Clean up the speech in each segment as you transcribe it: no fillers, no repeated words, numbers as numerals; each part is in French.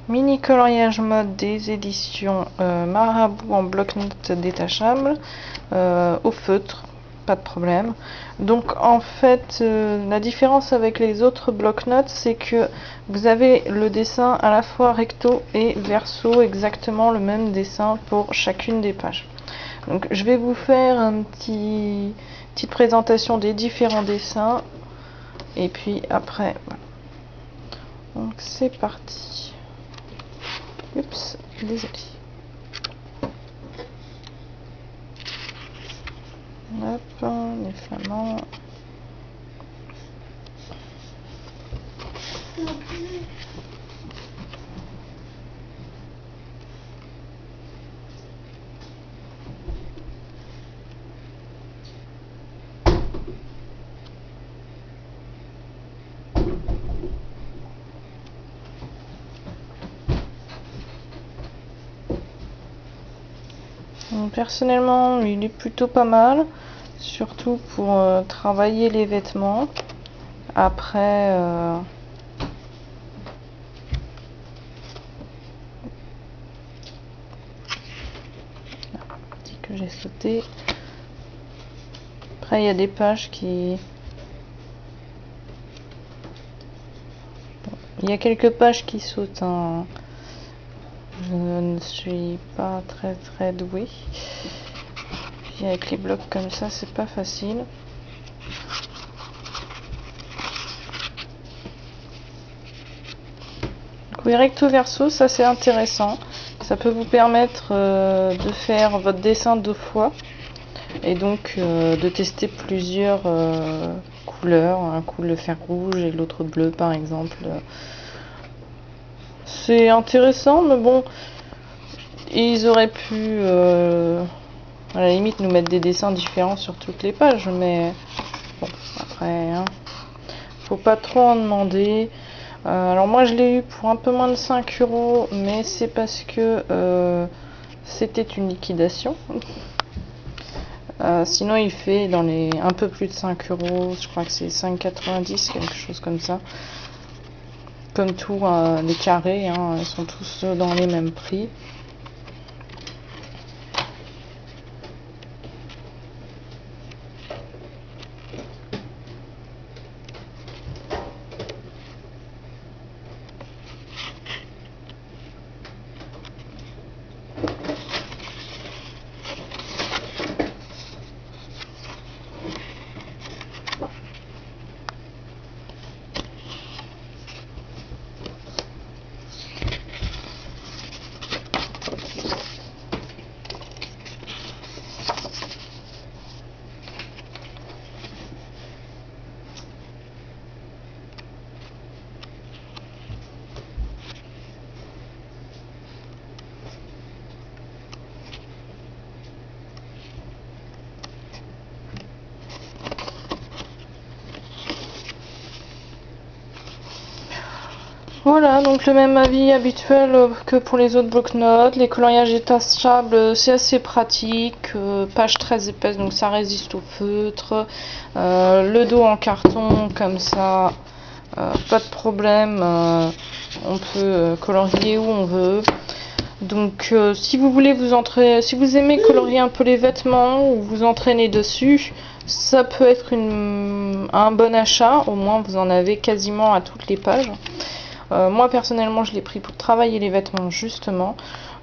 Mini coloriage mode des éditions Marabout en bloc-notes détachable au feutre, pas de problème. Donc en fait la différence avec les autres bloc-notes, c'est que vous avez le dessin à la fois recto et verso, exactement le même dessin pour chacune des pages. Donc je vais vous faire petite présentation des différents dessins et puis après voilà. Donc c'est parti. Oups, désolé. Hop, les flamands. Personnellement, il est plutôt pas mal, surtout pour travailler les vêtements. Après, petit que j'ai sauté. Après, il y a des pages qui... Bon, il y a quelques pages qui sautent, hein. Je ne suis pas très douée. Puis avec les blocs comme ça, c'est pas facile. Donc, oui, recto verso, ça c'est intéressant. Ça peut vous permettre de faire votre dessin 2 fois et donc de tester plusieurs couleurs. Un coup le faire rouge et l'autre bleu par exemple. C'est intéressant, mais bon, ils auraient pu à la limite nous mettre des dessins différents sur toutes les pages, mais bon, après, hein, faut pas trop en demander. Alors moi je l'ai eu pour un peu moins de 5 €, mais c'est parce que c'était une liquidation. Sinon il fait dans les un peu plus de 5 €, je crois que c'est 5,90 €, quelque chose comme ça. Comme tout, les carrés, hein, ils sont tous dans les mêmes prix. Voilà, donc le même avis habituel que pour les autres bloc-notes. Les coloriages détachables, c'est assez pratique. Page très épaisse, donc ça résiste au feutre. Le dos en carton, comme ça, pas de problème. On peut colorier où on veut. Donc si vous voulez si vous aimez colorier un peu les vêtements ou vous entraîner dessus, ça peut être un bon achat. Au moins vous en avez quasiment à toutes les pages. Moi personnellement je l'ai pris pour travailler les vêtements justement,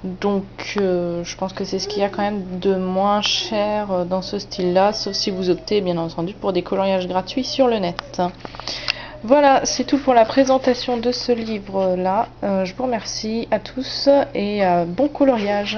donc je pense que c'est ce qu'il y a quand même de moins cher dans ce style là, sauf si vous optez bien entendu pour des coloriages gratuits sur le net. Voilà, c'est tout pour la présentation de ce livre là. Je vous remercie à tous et bon coloriage.